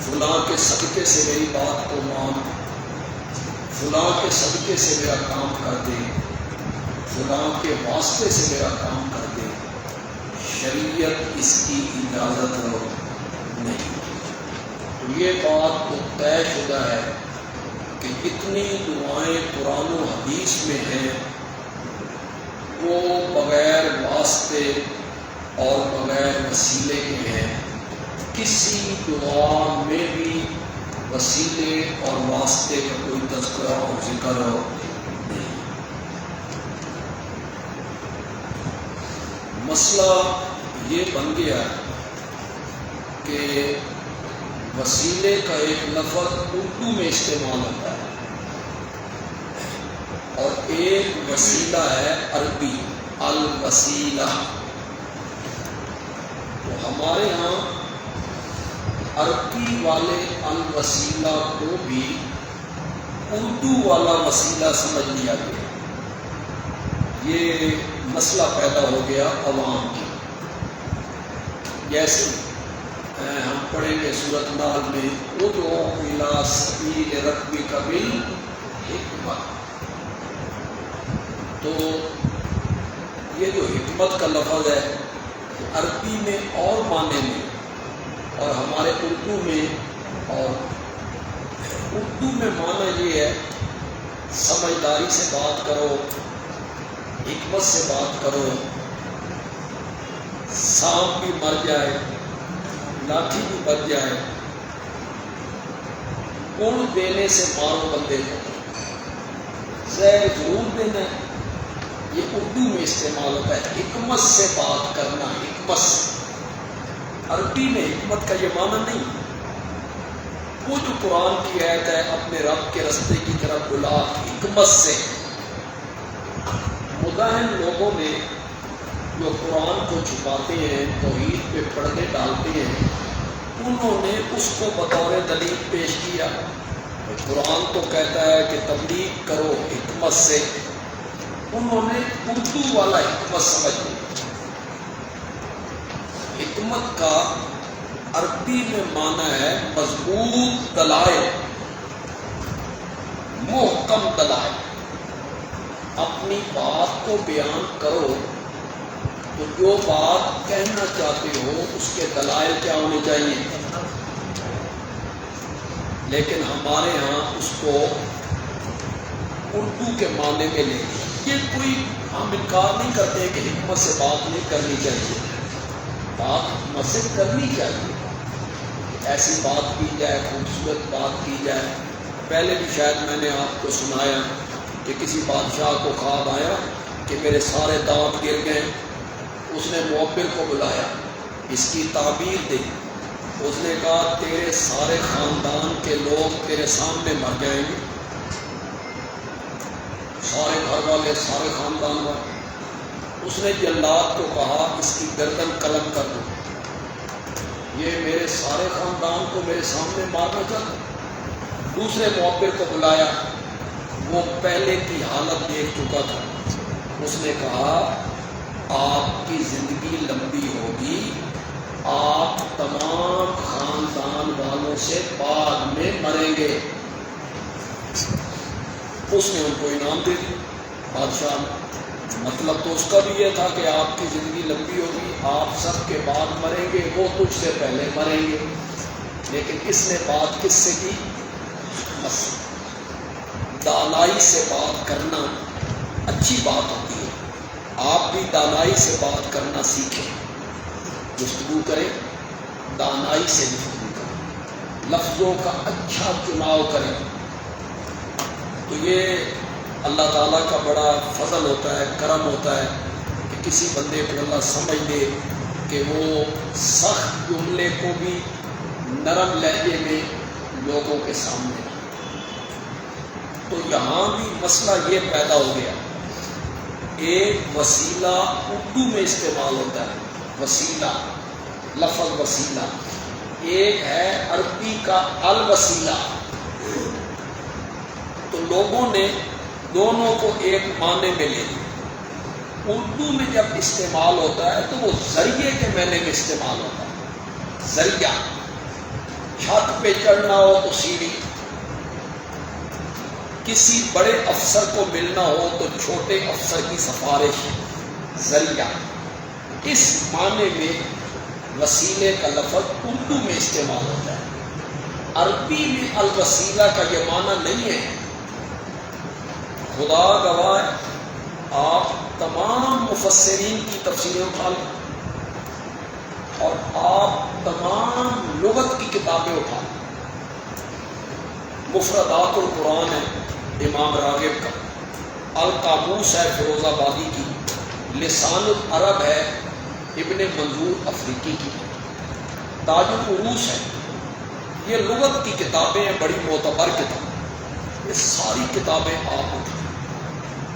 فلاں کے صدقے سے میری بات کو مان، فلاں کے صدقے سے میرا کام کر دے، فلاں کے واسطے سے میرا کام کر دے، شریعت اس کی اجازت نہیں۔ تو یہ بات تو طے شدہ ہے کہ جتنی دعائیں قرآن و حدیث میں ہیں وہ بغیر واسطے اور بغیر وسیلے کے ہیں۔ کسی دعا میں بھی وسیلے اور واسطے کا کوئی تذکرہ اور ذکر نہیں۔ مسئلہ یہ بن گیا کہ وسیلے کا ایک لفظ اردو میں استعمال ہوتا ہے اور ایک وسیلہ ہے عربی الوسیلہ۔ تو ہمارے ہاں عربی والے الوسیلہ کو بھی اردو والا وسیلہ سمجھ لیا گیا۔ یہ مسئلہ پیدا ہو گیا عوام کی۔ جیسے ہم پڑھیں گے سورۃ نحل میں ادعو الی سبیل ربک بالحکمۃ، تو یہ جو حکمت کا لفظ ہے عربی میں اور معنی میں اور ہمارے اردو میں، اور اردو میں معنی یہ ہے سمجھداری سے بات کرو، حکمت سے بات کرو، سانپ بھی مر جائے لاٹھی بھی بچ جائے، اڑ دینے سے مارو بندے کو، زہر ضرور دینا ہے۔ یہ اردو میں استعمال ہوتا ہے حکمت سے بات کرنا، حکمت سے۔ عربی میں حکمت کا یہ معنی نہیں۔ وہ جو قرآن کی آیت ہے اپنے رب کے رستے کی طرف بلا حکمت سے، مداحن لوگوں نے جو قرآن کو چھپاتے ہیں، توحید پہ پردے ڈالتے ہیں، انہوں نے اس کو بطور دلیل پیش کیا۔ قرآن تو کہتا ہے کہ تبلیغ کرو حکمت سے، انہوں نے اردو والا حکمت سمجھ لیا۔ حکمت کا عربی میں معنی ہے مضبوط دلائل، محکم دلائل۔ اپنی بات کو بیان کرو تو جو بات کہنا چاہتے ہو اس کے دلائل کیا ہونے چاہیے، لیکن ہمارے ہاں اس کو اردو کے معنی میں لے لیا۔ یہ کوئی ہم انکار نہیں کرتے کہ حکمت سے بات نہیں کرنی چاہیے، بات حکمت سے کرنی چاہیے، ایسی بات کی جائے، خوبصورت بات کی جائے۔ پہلے بھی شاید میں نے آپ کو سنایا کہ کسی بادشاہ کو خواب آیا کہ میرے سارے دانت گر گئے، اس نے معبر کو بلایا، اس کی تعبیر دی، اس نے کہا تیرے سارے خاندان کے لوگ تیرے سامنے مر جائیں گے، سارے گھر والے، سارے خاندان والے۔ اس نے جلاد کو کہا اس کی گردن قلم کر دو، یہ میرے سارے خاندان کو میرے سامنے مارنا چاہتا۔ دوسرے معبر کو بلایا، وہ پہلے کی حالت دیکھ چکا تھا، اس نے کہا آپ کی زندگی لمبی ہوگی، آپ تمام خاندان والوں سے بعد میں مریں گے۔ اس نے ان کو انعام دے دیا بادشاہ نے۔ مطلب تو اس کا بھی یہ تھا کہ آپ کی زندگی لمبی ہوگی، آپ سب کے بعد مریں گے، وہ تجھ سے پہلے مریں گے۔ لیکن اس نے بات کس سے کی؟ بس دانائی سے بات کرنا اچھی بات ہوتی ہے۔ آپ بھی دانائی سے بات کرنا سیکھیں، گفتگو کریں، دانائی سے گفتگو کریں، لفظوں کا اچھا چناؤ کریں۔ تو یہ اللہ تعالیٰ کا بڑا فضل ہوتا ہے، کرم ہوتا ہے کہ کسی بندے کو اللہ سمجھ دے کہ وہ سخت جملے کو بھی نرم لہجے میں لوگوں کے سامنے۔ تو یہاں بھی مسئلہ یہ پیدا ہو گیا، ایک وسیلہ اردو میں استعمال ہوتا ہے، وسیلہ، لفظ وسیلہ، ایک ہے عربی کا الوسیلہ۔ تو لوگوں نے دونوں کو ایک معنی میں لے لیا۔ اردو میں جب استعمال ہوتا ہے تو وہ ذریعے کے معنی میں استعمال ہوتا ہے، ذریعہ۔ چھت پہ چڑھنا ہو تو سیڑھی، کسی بڑے افسر کو ملنا ہو تو چھوٹے افسر کی سفارش ذریعہ۔ اس معنی میں وسیلے کا لفظ اردو میں استعمال ہوتا ہے، عربی میں الوسیلہ کا یہ معنی نہیں ہے۔ خدا گواہ ہے، آپ تمام مفسرین کی تفسیریں اٹھا لیں اور آپ تمام لغت کی کتابیں اٹھا لیں۔ مفردات القرآن ہے امام راغب کا، القاموس ہے فیروز آبادی کی، لسان العرب ہے ابن منظور افریقی کی، تاج العروس ہے، یہ لغت کی کتابیں ہیں، بڑی معتبر کتاب، یہ ساری کتابیں آپ اٹھائیں۔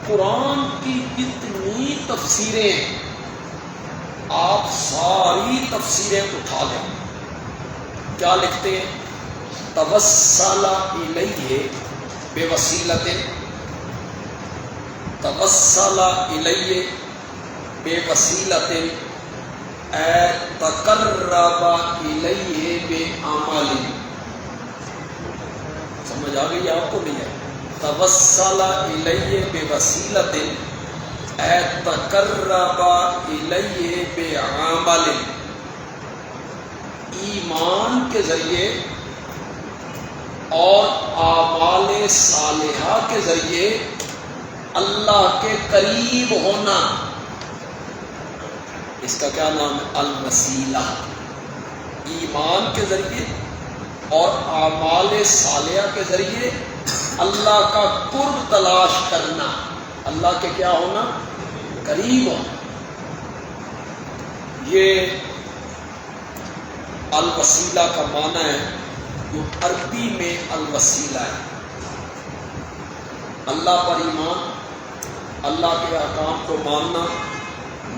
قرآن کی اتنی تفسیریں ہیں، آپ ساری تفسیریں اٹھا لیں، کیا لکھتے ہیں؟ توسل الیہ بوسیلۃ، توسل الیہ بوسیلۃ اے تقرب الیہ بعمل۔ سمجھ آ گئی آپ کو نہیں ہے؟ توسل الیہ بوسیلۃ اے تقرب الیہ بعمل، ایمان کے ذریعے اور اعمال صالحہ کے ذریعے اللہ کے قریب ہونا، اس کا کیا نام ہے؟ الوسیلہ۔ ایمان کے ذریعے اور اعمال صالحہ کے ذریعے اللہ کا قرب تلاش کرنا، اللہ کے کیا ہونا؟ قریب ہونا۔ یہ الوسیلہ کا معنی ہے جو عربی میں الوسیلہ ہے۔ اللہ پر ایمان، اللہ کے احکام کو ماننا،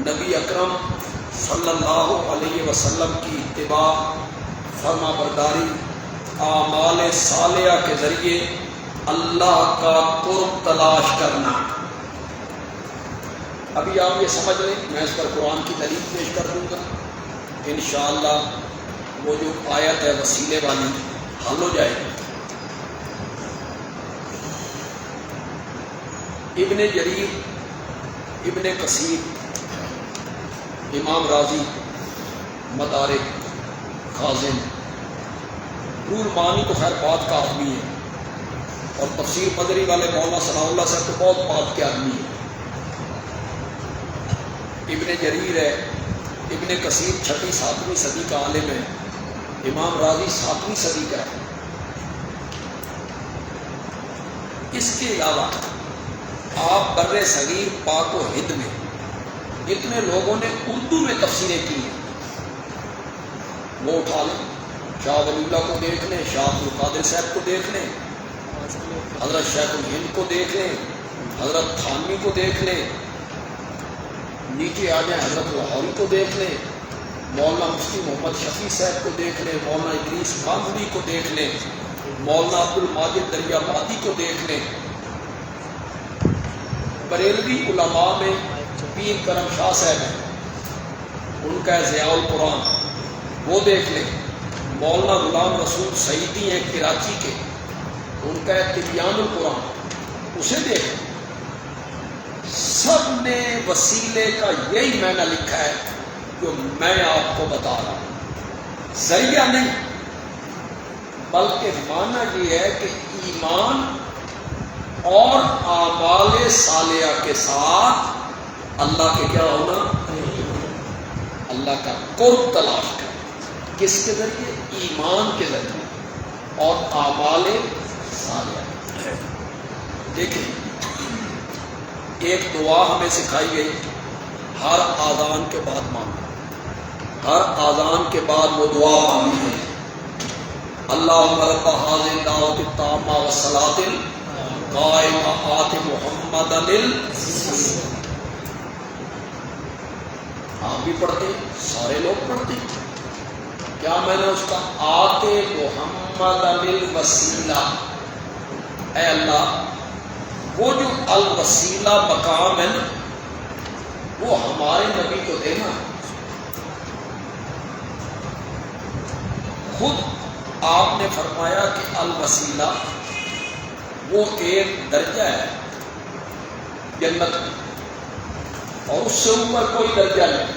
نبی اکرم صلی اللہ علیہ وسلم کی اتباع، فرما برداری، اعمال صالحہ کے ذریعے اللہ کا قرب تلاش کرنا۔ ابھی آپ یہ سمجھ لیں، میں اس پر قرآن کی دلیل پیش کر دوں گا انشاءاللہ، وہ جو آیت ہے وسیلے والی حل ہو جائے گی۔ ابن جریر، ابن کثیر، امام راضی، مدارک، خازن، رول مانی تو خیر بات کا آدمی ہے، اور تفسیر بدری والے مولانا ثناء اللہ صاحب تو بہت بات کے آدمی ہے۔ ابن جریر ہے، ابن کثیر 6ویں 7ویں صدی کا عالم ہے، امام راضی 7ویں صدی کا ہے۔ اس کے علاوہ آپ بر صغیر پاک و ہند میں جتنے لوگوں نے اردو میں تفسیریں کی ہیں وہ اٹھا لیں، شاہ ولی اللہ کو دیکھ لیں، شاہ عبد القادر صاحب کو دیکھ لیں، حضرت شیخ الہند کو دیکھ لیں، حضرت تھانوی کو دیکھ لیں، نیچے آ جائیں حضرت لاہوری کو دیکھ لیں، مولانا مفتی محمد شفیع صاحب کو دیکھ لیں، مولانا ادریس کاندھلی کو دیکھ لیں، مولانا عبد الماجد دریابادی کو دیکھ لیں۔ بریلوی علماء میں پیر کرم شاہ صاحب ہیں، ان کا ضیاء القرآن وہ دیکھ لیں، مولانا غلام رسول سعیدی ہیں کراچی کے، ان کا تبیان القرآن اسے دیکھ لیں۔ سب نے وسیلے کا یہی معنی لکھا ہے جو میں آپ کو بتا رہا ہوں، ذریعہ نہیں بلکہ معنی یہ ہے کہ ایمان اور اعمال صالحہ کے ساتھ اللہ کے کیا ہونا؟ اللہ کا قرب تلاش کرنا، کس کے ذریعے؟ ایمان کے ذریعے اور اعمال صالحہ۔ دیکھیں ایک دعا ہمیں سکھائی گئی، ہر آذان کے بعد مانگنا، ہر آذان کے بعد وہ دعا مانگنی ہے، اللہم رب ھذہ الدعوۃ التامہ والصلاۃ القائمہ آت محمدا آپ بھی پڑھتے ہیں، سارے لوگ پڑھتے ہیں، کیا میں نے اس کا آت محمد الوسیلہ، اے اللہ وہ جو الوسیلہ مقام ہے نا وہ ہمارے نبی کو دینا، خود آپ نے فرمایا کہ الوسیلہ وہ ایک درجہ ہے جنت میں، اور اس سے اوپر کوئی درجہ نہیں،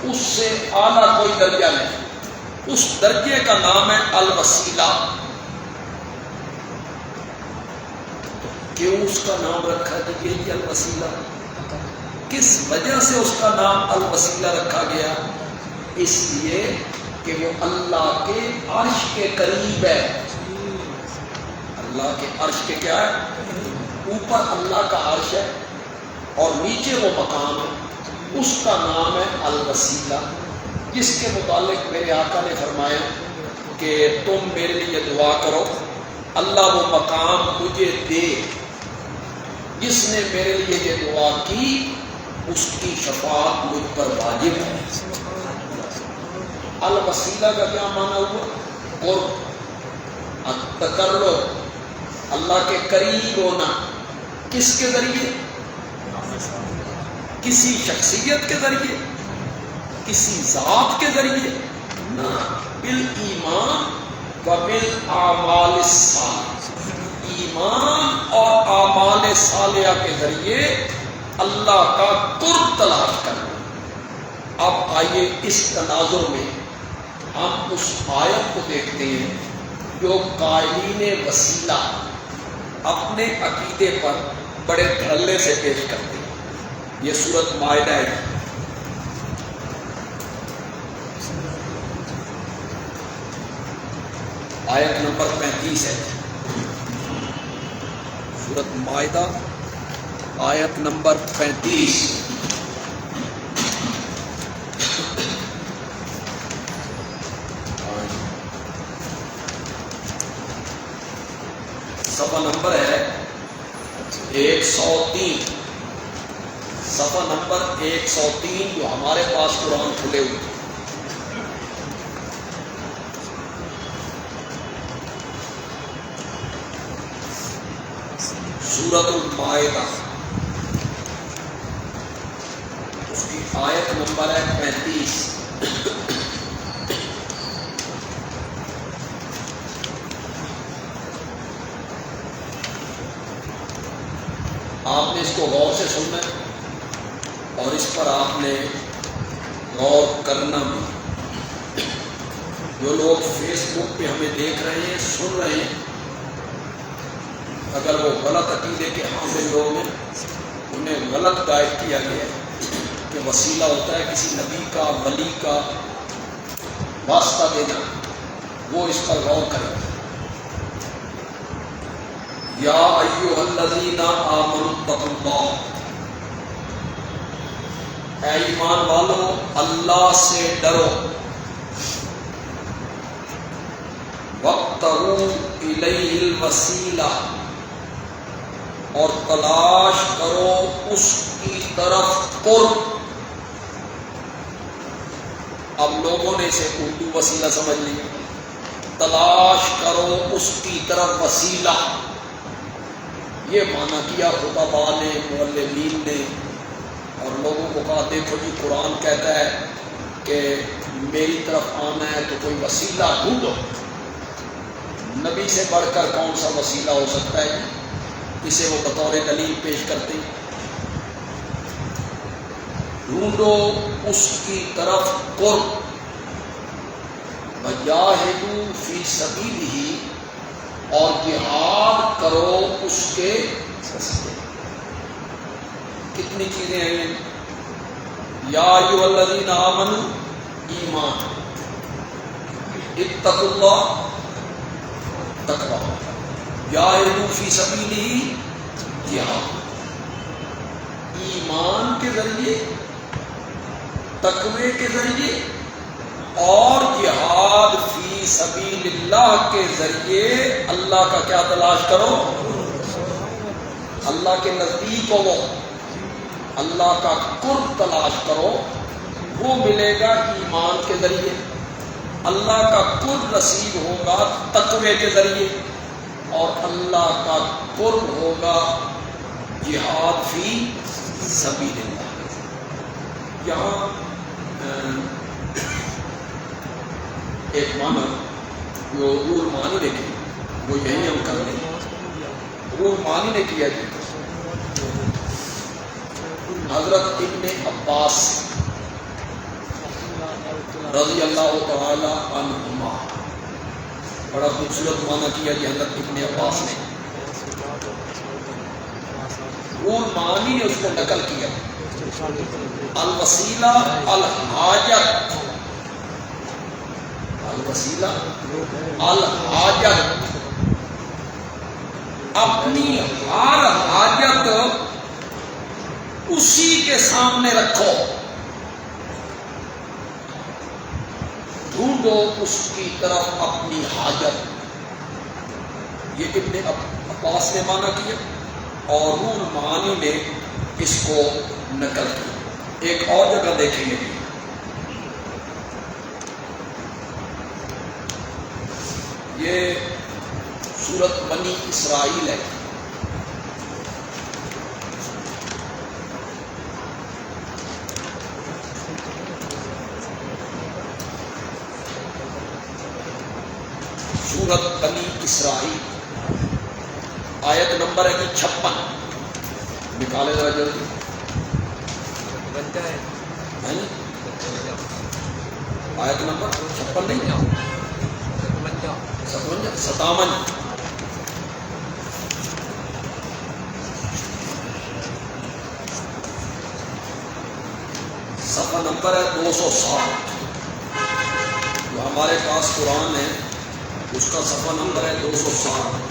اس سے اعلیٰ کوئی درجہ نہیں، اس درجے کا نام ہے الوسیلہ۔ کیوں اس کا نام رکھا گیا کہ الوسیلہ؟ کس وجہ سے اس کا نام الوسیلہ رکھا گیا؟ اس لیے کہ وہ اللہ کے عرش کے قریب ہے۔ اللہ کے عرش کے کیا ہے؟ اوپر اللہ کا عرش ہے اور نیچے وہ مقام ہے، اس کا نام ہے الوسیلہ، جس کے متعلق میرے آقا نے فرمایا کہ تم میرے لیے دعا کرو اللہ وہ مقام مجھے دے، جس نے میرے لیے یہ دعا کی اس کی شفاعت مجھ پر واجب ہے۔ الوسیلہ کا کیا معنی ہوا؟ قرب، التقرب، اللہ کے قریب ہونا۔ کس کے ذریعے؟ کسی شخصیت کے ذریعے، کسی ذات کے ذریعے نہ، بالایمان و بالاعمال الصالحہ، ایمان اور اعمال صالحہ کے ذریعے اللہ کا قرب تلاش کرنا۔ اب آئیے اس تناظر میں ہم اس آیت کو دیکھتے ہیں جو قائلین وسیلہ اپنے عقیدے پر بڑے دھڑلے سے پیش کرتے ہیں۔ یہ سورۃ مائدہ ہے، آیت نمبر 35 ہے۔ سورۃ مائدہ آیت نمبر 35۔ صفحہ نمبر ہے 103، صفحہ نمبر 103 جو ہمارے پاس قرآن کھلے ہوئے ہیں۔ سورۃ المائدہ، اس کی آیت نمبر ہے 35۔ آپ نے اس کو غور سے سننا ہے اور اس پر آپ نے غور کرنا بھی۔ جو لوگ فیس بک پہ ہمیں دیکھ رہے ہیں، سن رہے ہیں، اگر وہ غلط عقیدے کے حامل لوگ ہیں، انہیں غلط گائیڈ کیا گیا ہے کہ وسیلہ ہوتا ہے کسی نبی کا، ولی کا واسطہ دینا، وہ اس پر غور کریں۔ یا ایھا الذین آمنوا اتقوا اللہ، اے ایمان والو اللہ سے ڈرو، وابتغوا الیہ الوسیلہ، اور تلاش کرو اس کی طرف قرب۔ اب لوگوں نے اسے اردو وسیلہ سمجھ لی، تلاش کرو اس کی طرف وسیلہ، یہ معنی کیا خطباء نے، معلمین نے، اور لوگوں کو کہا دیکھو جی قرآن کہتا ہے کہ میری طرف آنا ہے تو کوئی وسیلہ ڈھونڈو۔ نبی سے بڑھ کر کون سا وسیلہ ہو سکتا ہے؟ اسے وہ بطور دلیل پیش کرتے ہیں۔ ڈھونڈو اس کی طرف قرب، وجاہدوا فی سبیلہ، اور جہاد کرو اس کے راستے۔ کتنی چیزیں ہیں؟ یا ایھا الذین آمنوا، ایمان، اتقوا اللہ، تقویٰ، جاہدوا فی سبیلہ، جہاد۔ ایمان کے ذریعے، تقوی کے ذریعے اور جہاد فی سبیل اللہ کے ذریعے اللہ کا کیا تلاش کرو؟ اللہ کے نزدیک ہو، اللہ کا قرب تلاش کرو، وہ ملے گا ایمان کے ذریعے۔ اللہ کا قرب نصیب ہوگا تقوی کے ذریعے، اور اللہ کا قرب ہوگا جہاد فی سبیل اللہ۔ یہاں ایک معنی جو روح مانی نے کی وہ یہی ہم کر لیں. روح مانی نے کیا جی حضرت ابن عباس رضی اللہ تعالی عنہما, بڑا خوبصورت معنی کیا جی حضرت ابن عباس نے. روح مانی نے اس کو نقل کیا. الوسیلہ الحاجت, الوسیلہ الحاجت, اپنی ہر حاجت اسی کے سامنے رکھو, ڈھونڈو اس کی طرف اپنی حاجت. یہ ابن عباس نے مانا کیا اور روح المعانی نے اس کو نقل کیا. ایک اور جگہ دیکھیں گے, یہ سورت بنی اسرائیل ہے. سورت بنی اسرائیل آیت نمبر ہے 56. نکالے ذرا جلدی. آیت نمبر 56 نہیں, 57. صفحہ نمبر ہے 260. جو ہمارے پاس قرآن ہے اس کا صفحہ نمبر ہے 260.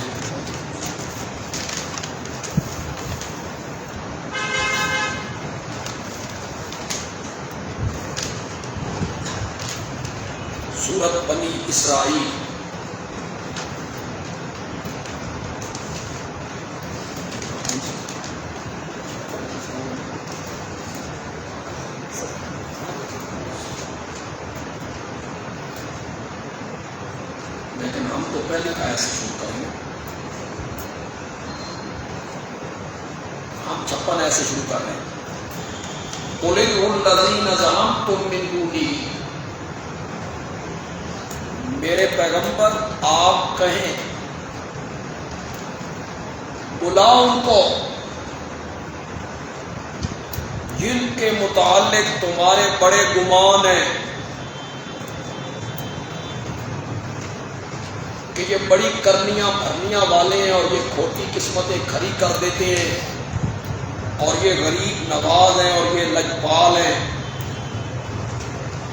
سورت بنی اسرائیل لیکن ہم تو پہلے آیت سے شروع کریں گے. ہم 56 ایسے شروع کر رہے ہیں. قُلِ ادْعُوا الَّذِينَ زَعَمْتُم مِّن دُونِهِ, میرے پیغمبر آپ کہیں بلاؤ ان کو جن کے متعلق تمہارے بڑے گمان ہیں کہ یہ بڑی کرنیاں بھرنیاں والے ہیں اور یہ کھوٹی قسمتیں کھڑی کر دیتے ہیں اور یہ غریب نواز ہیں اور یہ لجپال ہیں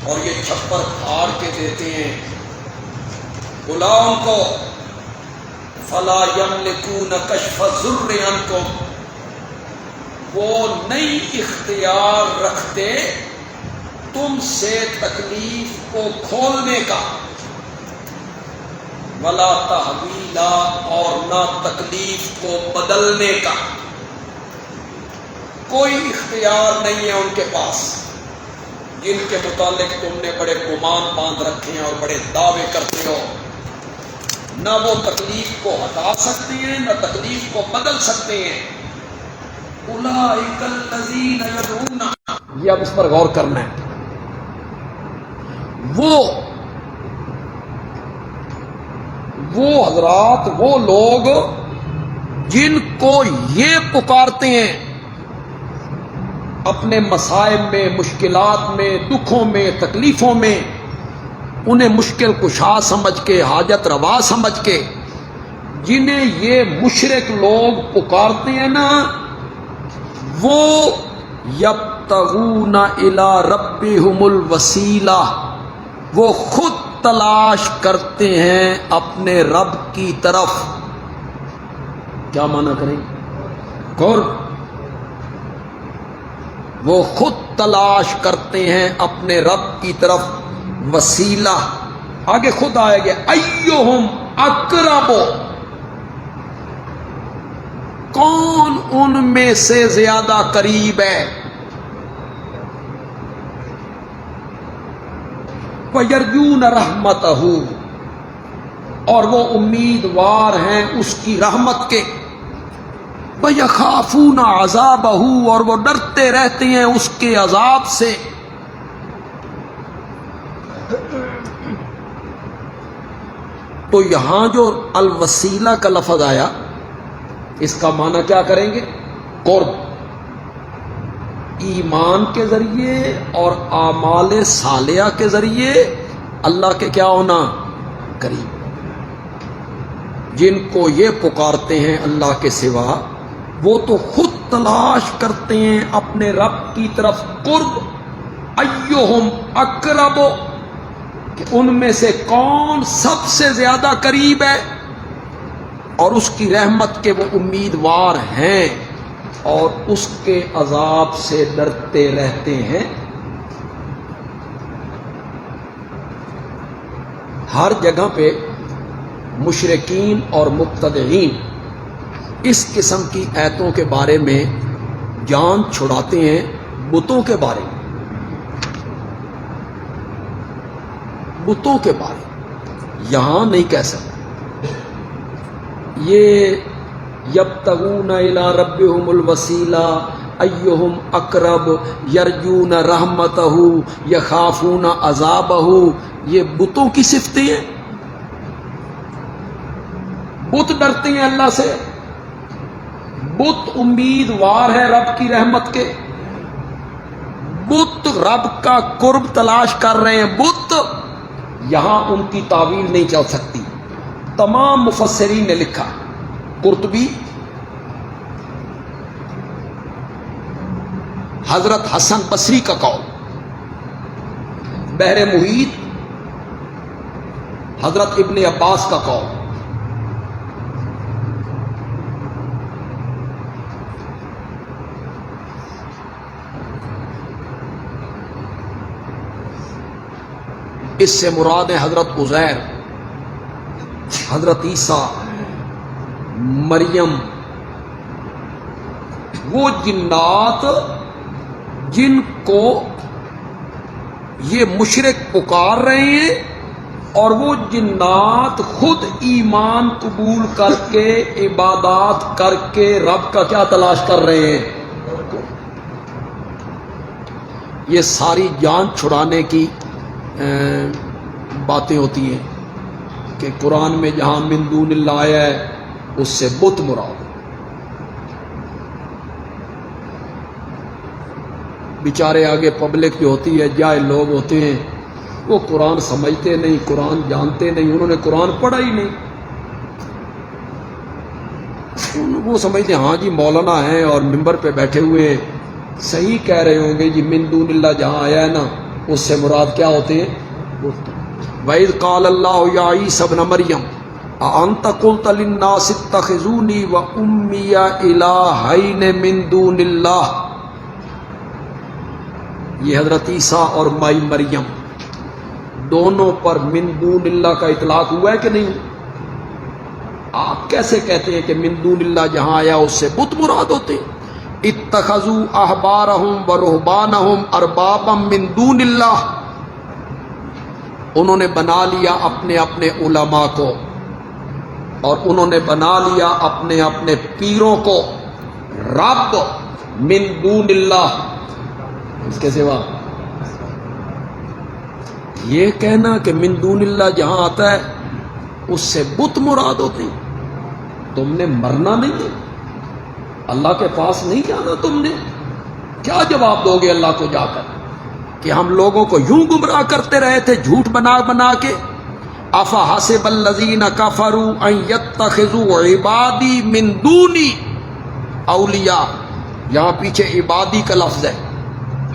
اور یہ چھپر پھاڑ کے دیتے ہیں. بلاؤ ان کو. فلا یملکون کشف الضر عنکم, وہ نہیں اختیار رکھتے تم سے تکلیف کو کھولنے کا. ولا تحویلا, اور نہ تکلیف کو بدلنے کا. کوئی اختیار نہیں ہے ان کے پاس جن کے متعلق تم نے بڑے گمان باندھ رکھے ہیں اور بڑے دعوے کرتے ہو. نہ وہ تکلیف کو ہٹا سکتے ہیں نہ تکلیف کو بدل سکتے ہیں. اولئک الذین یدعون, یہ اب اس پر غور کرنا ہے. وہ حضرات, وہ لوگ جن کو یہ پکارتے ہیں اپنے مصائب میں, مشکلات میں, دکھوں میں, تکلیفوں میں, انہیں مشکل کشا سمجھ کے, حاجت روا سمجھ کے, جنہیں یہ مشرک لوگ پکارتے ہیں نا, وہ یبتغون الی ربہم الوسیلہ, وہ خود تلاش کرتے ہیں اپنے رب کی طرف. کیا معنی کریں غور, وہ خود تلاش کرتے ہیں اپنے رب کی طرف وسیلہ. آگے خود آئے گا ایہم اقرب, کون ان میں سے زیادہ قریب ہے. وَيَرْجُونَ رَحْمَتَهُ, اور وہ امیدوار ہیں اس کی رحمت کے. وَيَخَافُونَ عَذَابَهُ, اور وہ ڈرتے رہتے ہیں اس کے عذاب سے. تو یہاں جو الوسیلہ کا لفظ آیا اس کا معنی کیا کریں گے؟ قرب، ایمان کے ذریعے اور اعمال صالحہ کے ذریعے اللہ کے کیا ہونا؟ قریب۔ جن کو یہ پکارتے ہیں اللہ کے سوا وہ تو خود تلاش کرتے ہیں اپنے رب کی طرف قرب، ایہم اقرب، کہ ان میں سے کون سب سے زیادہ قریب ہے، اور اس کی رحمت کے وہ امیدوار ہیں اور اس کے عذاب سے ڈرتے رہتے ہیں۔ ہر جگہ پہ مشرکین اور مبتدعین اس قسم کی ایتوں کے بارے میں جان چھڑاتے ہیں، بتوں کے بارے میں، بتوں کے بارے میں یہاں نہیں کہہ سکتے۔ یہ یبتغون الی ربہم الوسیلہ ایہم اقرب یرجون رحمتہ یخافون عذابہ، یہ بتوں کی صفتیں ہیں۔ بت ڈرتے ہیں اللہ سے، بت امیدوار ہے رب کی رحمت کے، بت رب کا قرب تلاش کر رہے ہیں۔ بت یہاں ان کی تعویل نہیں چل سکتی۔ تمام مفسرین نے لکھا، قرطبی، حضرت حسن بصری کا قول، بحر محیط حضرت ابن عباس کا قول، اس سے مراد ہے حضرت عزیر، حضرت عیسیٰ، مریم، وہ جنات جن کو یہ مشرک پکار رہے ہیں، اور وہ جنات خود ایمان قبول کر کے عبادات کر کے رب کا کیا تلاش کر رہے ہیں۔ یہ ساری جان چھڑانے کی باتیں ہوتی ہیں کہ قرآن میں جہاں من دون اللہ آیا ہے اس سے بت مراد ہے۔ بیچارے آگے پبلک جو ہوتی ہے، جاہل لوگ ہوتے ہیں، وہ قرآن سمجھتے نہیں، قرآن جانتے نہیں، انہوں نے قرآن پڑھا ہی نہیں، وہ سمجھتے ہاں جی مولانا ہیں اور ممبر پہ بیٹھے ہوئے صحیح کہہ رہے ہوں گے جی، من دون اللہ جہاں آیا ہے نا اس سے مراد کیا ہوتے ہیں؟ وَإِذْ قَالَ اللَّهُ يَا عِيسَى ابْنَ مَرْيَمَ أَأَنْتَ قُلْتَ لِلنَّاسِ اتَّخِذُونِي وَأُمِّيَ إِلَٰهَيْنِ مِن دُونِ اللَّهِ، یہ حضرت عیسیٰ اور مائی مریم دونوں پر من دون اللہ کا اطلاق ہوا ہے کہ نہیں؟ آپ کیسے کہتے ہیں کہ من دون اللہ جہاں آیا اس سے بت مراد ہوتے ہیں؟ اتخذوا احبارهم ورهبانهم اربابا من دون اللہ، انہوں نے بنا لیا اپنے اپنے علماء کو اور انہوں نے بنا لیا اپنے اپنے پیروں کو رب من دون اللہ، اس کے سوا۔ یہ کہنا کہ من دون اللہ جہاں آتا ہے اس سے بت مراد ہوتے ہیں، تم نے مرنا نہیں ہے، اللہ کے پاس نہیں جانا، تم نے کیا جواب دو گے اللہ کو جا کر کہ ہم لوگوں کو یوں گمراہ کرتے رہے تھے جھوٹ بنا بنا کے؟ افحسب الذین کفروا ان یتخذوا عبادی من دونی اولیاء، یہاں پیچھے عبادی کا لفظ ہے،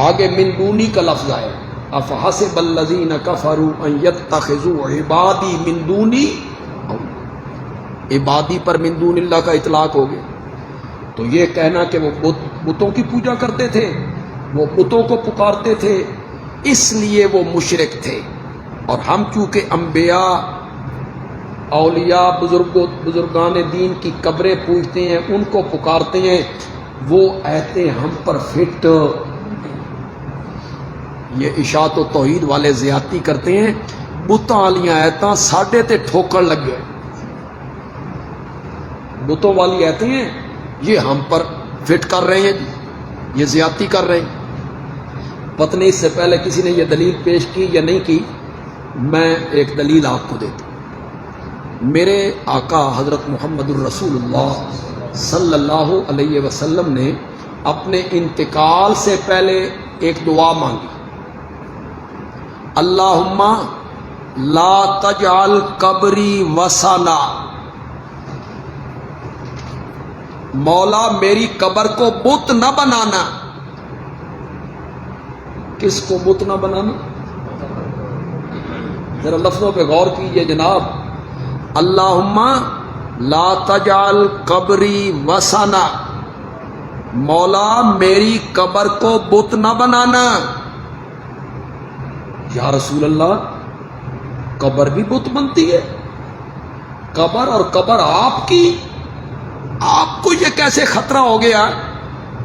آگے من دونی کا لفظ ہے۔ افحسب الذین کفروا ان یتخذوا عبادی من دونی، عبادی پر من دون اللہ کا اطلاق ہو گیا۔ تو یہ کہنا کہ وہ بتوں کی پوجا کرتے تھے، وہ بتوں کو پکارتے تھے، اس لیے وہ مشرک تھے، اور ہم چونکہ انبیاء، اولیاء، بزرگان دین کی قبریں پوجتے ہیں، ان کو پکارتے ہیں، وہ ایتے ہم پر فٹ۔ یہ اشاعت و توحید والے زیادتی کرتے ہیں، بتوں والی ایتاں ساڈے تے ٹھوکر لگ گئے، بتوں والی ایتیں ہیں یہ ہم پر فٹ کر رہے ہیں، یہ زیادتی کر رہے ہیں۔ پتہ نہیں اس سے پہلے کسی نے یہ دلیل پیش کی یا نہیں کی، میں ایک دلیل آپ کو دیتا ہوں۔ میرے آقا حضرت محمد الرسول اللہ صلی اللہ علیہ وسلم نے اپنے انتقال سے پہلے ایک دعا مانگی، اللہم لا تجعل قبری وثنا، مولا میری قبر کو بت نہ بنانا۔ کس کو بت نہ بنانا؟ ذرا لفظوں پہ غور کیجئے جناب، اللہم لا تجعل قبری وثنا، مولا میری قبر کو بت نہ بنانا۔ یا رسول اللہ، قبر بھی بت بنتی ہے؟ قبر اور قبر آپ کی، آپ کو یہ کیسے خطرہ ہو گیا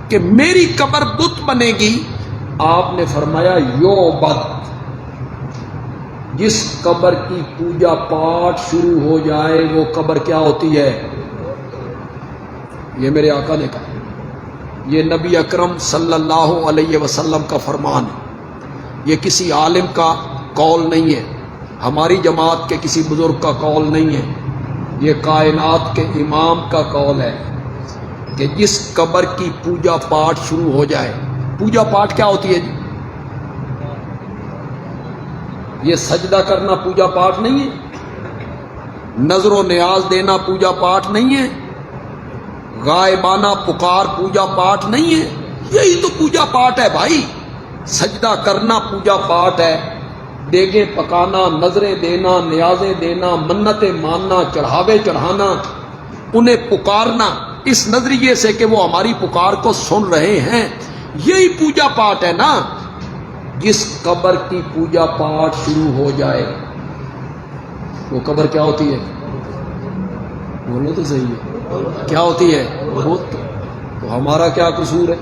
کہ میری قبر بت بنے گی؟ آپ نے فرمایا یعبد، جس قبر کی پوجا پاٹ شروع ہو جائے وہ قبر کیا ہوتی ہے؟ یہ میرے آقا نے کہا، یہ نبی اکرم صلی اللہ علیہ وسلم کا فرمان ہے، یہ کسی عالم کا قول نہیں ہے، ہماری جماعت کے کسی بزرگ کا قول نہیں ہے، یہ کائنات کے امام کا قول ہے کہ جس قبر کی پوجا پاٹ شروع ہو جائے۔ پوجا پاٹ کیا ہوتی ہے جی؟ یہ سجدہ کرنا پوجا پاٹ نہیں ہے، نظر و نیاز دینا پوجا پاٹ نہیں ہے، غائبانہ پکار پوجا پاٹ نہیں ہے، یہی تو پوجا پاٹ ہے بھائی۔ سجدہ کرنا پوجا پاٹ ہے، دیگیں پکانا، نظریں دینا، نیازیں دینا، منتیں ماننا، چڑھاوے چڑھانا، انہیں پکارنا اس نظریے سے کہ وہ ہماری پکار کو سن رہے ہیں، یہی پوجا پاٹ ہے نا۔ جس قبر کی پوجا پاٹ شروع ہو جائے وہ قبر کیا ہوتی ہے؟ بولو تو صحیح ہے، کیا ہوتی ہے؟ بت۔ تو ہمارا کیا قصور ہے؟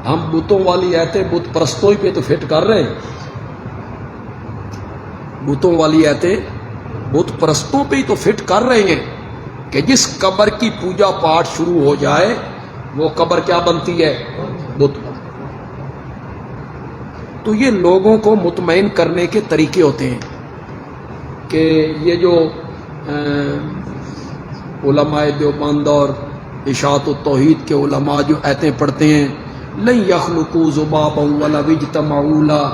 ہم بتوں والی ایتیں بت پرستوں ہی پہ تو فٹ کر رہے ہیں، بتوں والی ایتیں بت پرستوں پہ ہی تو فٹ کر رہے ہیں کہ جس قبر کی پوجا پاٹ شروع ہو جائے وہ قبر کیا بنتی ہے؟ بت۔ تو یہ لوگوں کو مطمئن کرنے کے طریقے ہوتے ہیں کہ یہ جو علماء دیوبند اور اشاعت التوحید کے علماء جو ایتیں پڑھتے ہیں، لن یخلقوا ذبابا ولو اجتمعوا لہ،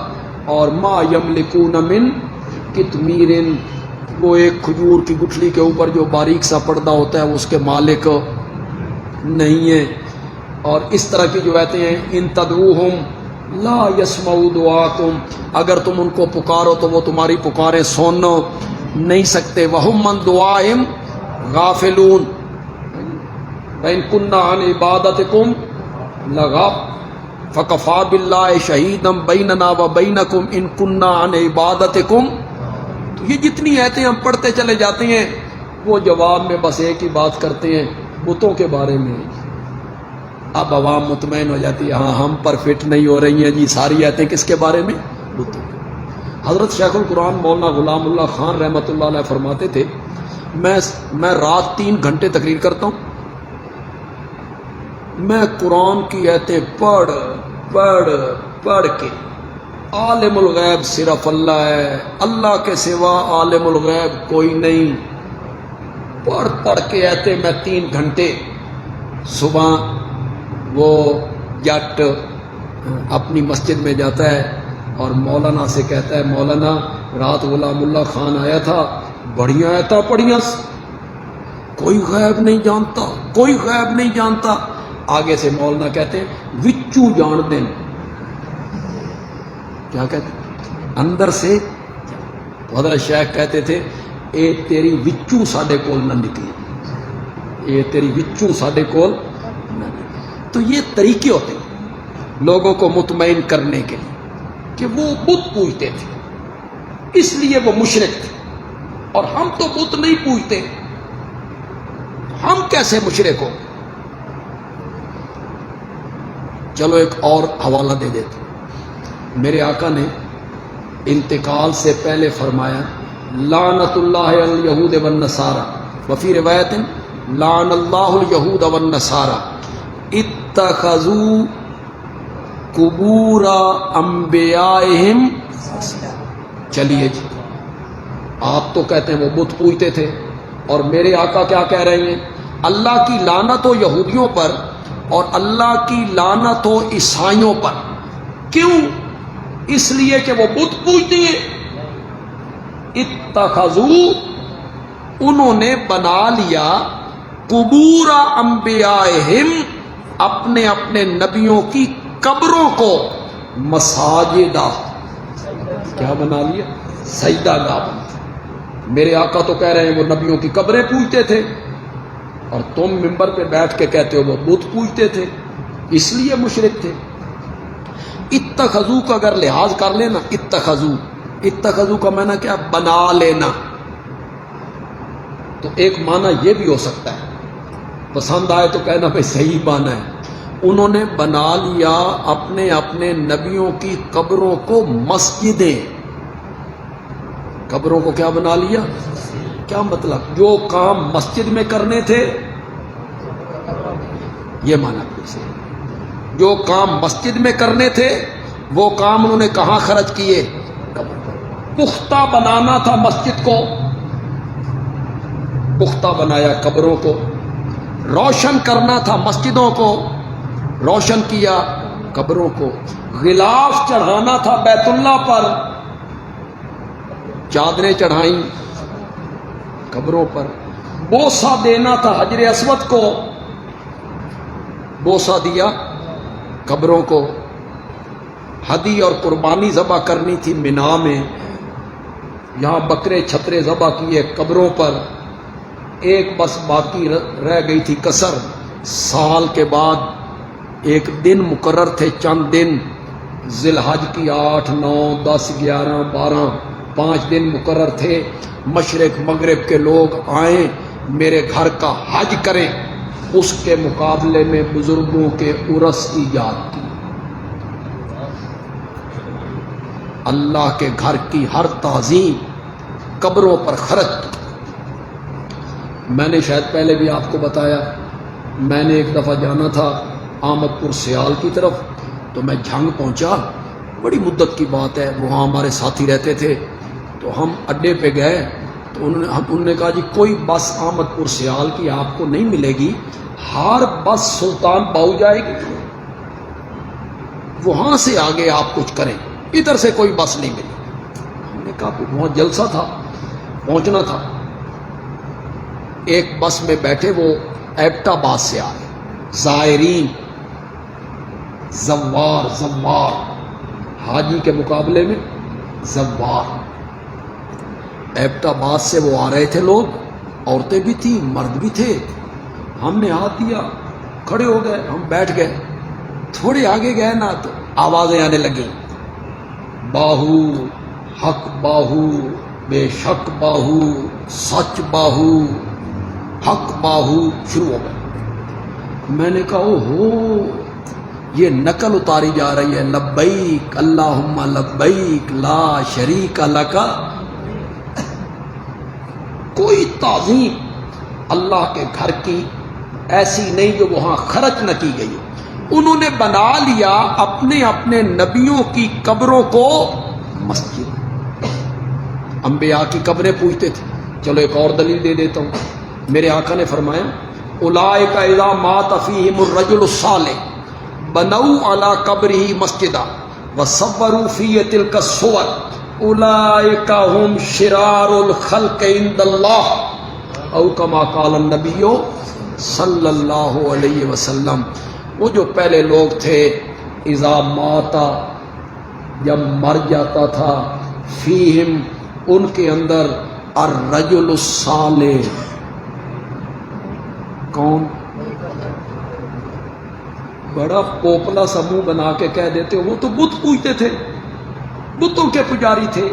اور ما یملکون من قطمیر، وہ ایک کھجور کی گٹھلی کے اوپر جو باریک سا پردہ ہوتا ہے اس کے مالک نہیں ہے۔ اور اس طرح کی جو ایتیں ہیں، ان تدعوہم لا یسمعوا دعاکم، اگر تم ان کو پکارو تو وہ تمہاری پکاریں سن نہیں سکتے، وہم من دعائہم غافلون، وَإِن كُنَّا عَنْ عِبَادَتِكُمْ لَغَافِلُونَ فَكَفَىٰ بِاللَّهِ شَهِيدًا بَيْنَنَا وَبَيْنَكُمْ إِن كُنَّا عَنْ عِبَادَتِكُمْ۔ تو یہ جتنی ایتیں ہم پڑھتے چلے جاتے ہیں وہ جواب میں بس ایک ہی بات کرتے ہیں، بتوں کے بارے میں۔ اب عوام مطمئن ہو جاتی ہے، ہاں ہم پر فٹ نہیں ہو رہی ہیں جی ساری ایتیں، کس کے بارے میں؟ بتوں۔ حضرت شیخ القرآن مولانا غلام اللہ خان رحمۃ اللہ علیہ فرماتے تھے، میں رات 3 گھنٹے تقریر کرتا ہوں، میں قرآن کی ایتیں پڑھ کے، عالم الغیب صرف اللہ ہے، اللہ کے سوا عالم الغیب کوئی نہیں، پڑھ کے ایتیں میں 3 گھنٹے۔ صبح وہ جٹ اپنی مسجد میں جاتا ہے اور مولانا سے کہتا ہے، مولانا رات غلام اللہ خان آیا تھا، بڑھیاں ایتیں پڑھیاں، کوئی غیب نہیں جانتا، کوئی غیب نہیں جانتا۔ آگے سے مولانا کہتے ہیں وچو جان دیں، کیا کہتے ہیں؟ اندر سے۔ حضرت شیخ کہتے تھے اے تیری وچو ساڈے کول نہ نکلی، اے تیری وچو ساڈے کول نہ نکلی۔ تو یہ طریقے ہوتے ہیں لوگوں کو مطمئن کرنے کے لیے کہ وہ بت پوجتے تھے اس لیے وہ مشرک تھے، اور ہم تو بت نہیں پوجتے، ہم کیسے مشرک ہو؟ چلو ایک اور حوالہ دے دیتے، میرے آقا نے انتقال سے پہلے فرمایا لعنت اللہ علی الیہود والنصارى، وفی روایت لعن اللہ الیہود والنصارى اتخذوا قبور انبیائہم۔ چلیے جی، آپ تو کہتے ہیں وہ بت پوجتے تھے، اور میرے آقا کیا کہہ رہے ہیں؟ اللہ کی لعنت ہو یہودیوں پر اور اللہ کی لعنت ہو عیسائیوں پر۔ کیوں؟ اس لیے کہ وہ بت پوجتے ہیں۔ اتخذوا، انہوں نے بنا لیا، قبور انبیائہم، اپنے اپنے نبیوں کی قبروں کو، مساجدہ، کیا بنا لیا؟ سجدہ گاہ۔ میرے آقا تو کہہ رہے ہیں وہ نبیوں کی قبریں پوجتے تھے، اور تم منبر پہ بیٹھ کے کہتے ہو وہ بت پوجتے تھے، اس لیے مشرک تھے۔ اتخذو کا اگر لحاظ کر لینا، اتخذو کا معنی کیا؟ بنا لینا۔ تو ایک معنی یہ بھی ہو سکتا ہے، پسند آئے تو کہنا بھائی صحیح معنی ہے، انہوں نے بنا لیا اپنے اپنے نبیوں کی قبروں کو مسجدیں۔ قبروں کو کیا بنا لیا؟ کیا مطلب؟ جو کام مسجد میں کرنے تھے، یہ معنی پوچھے، جو کام مسجد میں کرنے تھے وہ کام انہوں نے کہاں خرچ کیے؟ قبر پر۔ پختہ بنانا تھا مسجد کو، پختہ بنایا قبروں کو۔ روشن کرنا تھا مسجدوں کو، روشن کیا قبروں کو۔ غلاف چڑھانا تھا بیت اللہ پر، چادریں چڑھائیں قبروں پر۔ بوسہ دینا تھا حجر اسود کو، بوسہ دیا قبروں کو۔ ہدی اور قربانی ذبح کرنی تھی مینا میں، یہاں بکرے چھترے ذبح کیے قبروں پر۔ ایک بس باقی رہ گئی تھی کسر، سال کے بعد ایک دن مقرر تھے، چند دن، ذی الحج کی 8، 9، 10، 11، 12، 5 دن مقرر تھے۔ مشرق مغرب کے لوگ آئیں میرے گھر کا حج کریں، اس کے مقابلے میں بزرگوں کے عرس ایجاد کی۔ اللہ کے گھر کی ہر تعظیم قبروں پر خرچ کی۔ میں نے شاید پہلے بھی آپ کو بتایا، میں نے ایک دفعہ جانا تھا آمد پور سیال کی طرف، تو میں جھنگ پہنچا، بڑی مدت کی بات ہے، وہاں ہمارے ساتھی رہتے تھے، تو ہم اڈے پہ گئے تو انہوں نے کہا جی کوئی بس آمد پور سیال کی آپ کو نہیں ملے گی، ہر بس سلطان باؤ جائے گی، وہاں سے آگے آپ کچھ کریں، ادھر سے کوئی بس نہیں ملی۔ ہم نے کہا وہاں جلسہ تھا، پہنچنا تھا۔ ایک بس میں بیٹھے، وہ ایبٹ آباد سے آئے، زائرین، زوار حاجی کے مقابلے میں زوار۔ ایبٹ آباد سے وہ آ رہے تھے لوگ، عورتیں بھی تھیں مرد بھی تھے۔ ہم نے ہاتھ دیا، کھڑے ہو گئے، ہم بیٹھ گئے۔ تھوڑے آگے گئے نا تو آوازیں آنے لگیں، باہو، حق باہو، بے شک باہو، سچ باہو، حق باہو، شروع ہو گئے۔ میں نے کہا او ہو، یہ نقل اتاری جا رہی ہے، لبیک اللہم لبیک لا شریک لک۔ کوئی تعظیم اللہ کے گھر کی ایسی نہیں جو وہاں خرچ نہ کی گئی۔ انہوں نے بنا لیا اپنے اپنے نبیوں کی قبروں کو مسجد۔ انبیاء کی قبریں پوجتے تھے۔ چلو ایک اور دلیل دے دیتا ہوں، میرے آقا نے فرمایا اولئک اذا مات فیہم الرجل الصالح بنوا علی قبرہ مسجدا وصوروا فیہ تلک الصور اولئک هم شرار الخلق عند اللہ، او کما قال النبی صلی اللہ علیہ وسلم۔ وہ جو پہلے لوگ تھے، اذا ماتا، جب مر جاتا تھا، فیہم، ان کے اندر، الرجل الصالح، کون؟ بڑا پوپلا سا منہ بنا کے کہہ دیتے وہ تو بت پوجتے تھے، بتوں کے پجاری تھے۔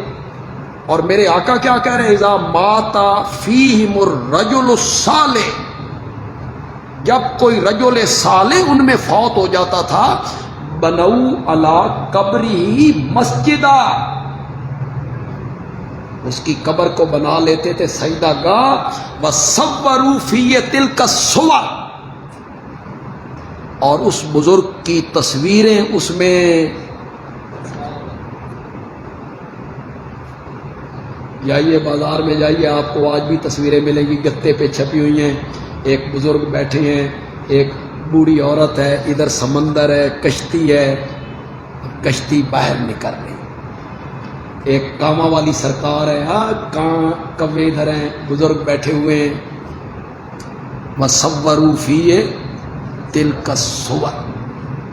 اور میرے آقا کیا کہہ رہے ہیں؟ اذا ماتا فیہم الرجل الصالح، جب کوئی رجل صالح ان میں فوت ہو جاتا تھا، بنو علی قبرہ مسجدہ، اس کی قبر کو بنا لیتے تھے سجدہ گاہ، وصوروا فیہ تلک الصور، اور اس بزرگ کی تصویریں اس میں۔ جائیے بازار میں جائیے، آپ کو آج بھی تصویریں ملیں گی، گتے پہ چھپی ہوئی ہیں، ایک بزرگ بیٹھے ہیں، ایک بوڑھی عورت ہے، ادھر سمندر ہے، کشتی ہے، کشتی باہر نکل رہی، ایک کاما والی سرکار ہے، کوے ادھر ہیں، بزرگ بیٹھے ہوئے ہیں، وَصَوَّرُوا فِيهِ تِلْكَ الصُّوَرَ،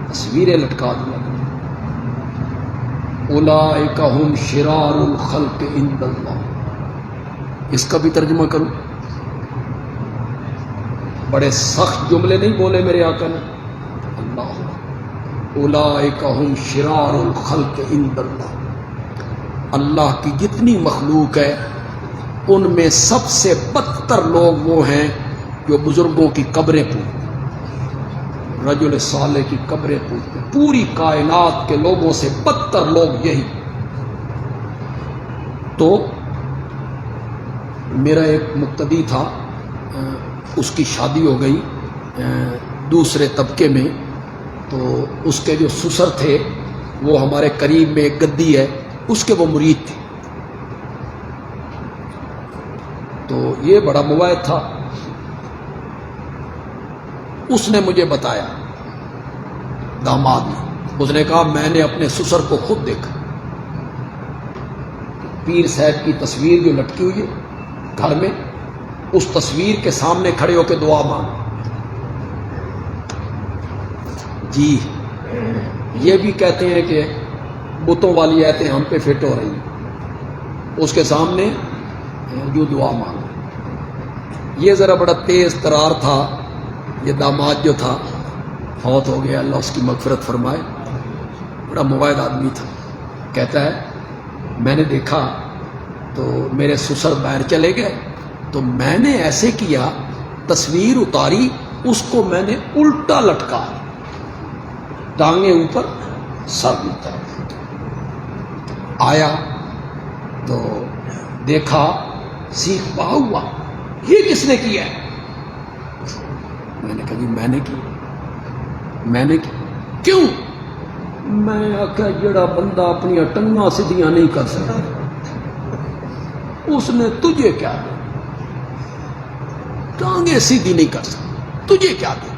تصویریں لٹکا دیا، اولئک ھم شرار الخلق عند اللہ۔ اس کا بھی ترجمہ کروں، بڑے سخت جملے نہیں بولے میرے آقا نے، اللہ اولئک ھم شرار الخلق عند اللہ، اللہ کی جتنی مخلوق ہے ان میں سب سے بدتر لوگ وہ ہیں جو بزرگوں کی قبریں پوجتے، رجل صالح کی قبریں پوجتے، پوری کائنات کے لوگوں سے بدتر لوگ یہی۔ تو میرا ایک مقتدی تھا، اس کی شادی ہو گئی دوسرے طبقے میں، تو اس کے جو سسر تھے وہ ہمارے قریب میں ایک گدی ہے، اس کے وہ مرید تھے، تو یہ بڑا مواعظ تھا، اس نے مجھے بتایا، داماد نے، اس نے کہا میں نے اپنے سسر کو خود دیکھا، پیر صاحب کی تصویر جو لٹکی ہوئی ہے گھر میں، اس تصویر کے سامنے کھڑے ہو کے دعا مانگ، جی یہ بھی کہتے ہیں کہ بتوں والی آیتیں ہم پہ فٹ ہو رہی ہیں، اس کے سامنے جو دعا مانگ، یہ ذرا بڑا تیز ترار تھا، یہ داماد جو تھا فوت ہو گیا، اللہ اس کی مغفرت فرمائے، بڑا مواعظ آدمی تھا، کہتا ہے میں نے دیکھا تو میرے سسر باہر چلے گئے تو میں نے ایسے کیا، تصویر اتاری، اس کو میں نے الٹا لٹکا، ٹانگیں اوپر سر نیچے، آیا تو دیکھا سیخ پا ہوا، یہ کس نے کیا ہے؟ میں نے کہا جی میں نے کی، میں نے کی، کیوں؟ میں آخیا جڑا بندہ اپنی ٹنگاں سیدھیاں نہیں کر سکتا اس نے تجھے کیا دیا، ٹانگیں سیدھی نہیں کر سکتا تجھے کیا دیا؟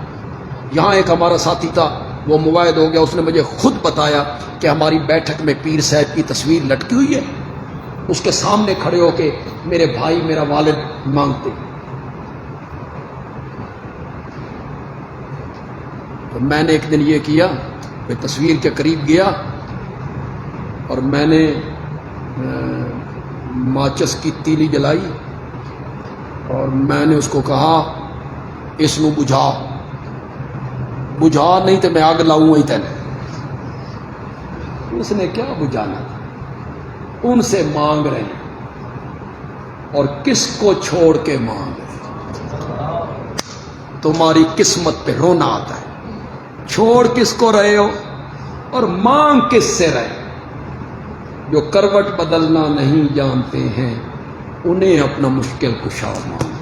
یہاں ایک ہمارا ساتھی تھا، وہ مواعظ ہو گیا، اس نے مجھے خود بتایا کہ ہماری بیٹھک میں پیر صاحب کی تصویر لٹکی ہوئی ہے، اس کے سامنے کھڑے ہو کے میرے بھائی میرا والد مانگتے، تو میں نے ایک دن یہ کیا، میں تصویر کے قریب گیا اور میں نے ماچس کی تیلی جلائی اور میں نے اس کو کہا اس نو بجھا، بجھا نہیں تو میں آگ لاؤں گا ہی تینے، اس نے کیا بجھانا تھا، ان سے مانگ رہے ہیں اور کس کو چھوڑ کے مانگ رہے ہیں؟ تمہاری قسمت پہ رونا آتا ہے، چھوڑ کس کو رہے ہو اور مانگ کس سے رہے؟ جو کروٹ بدلنا نہیں جانتے ہیں انہیں اپنا مشکل کشا مانگ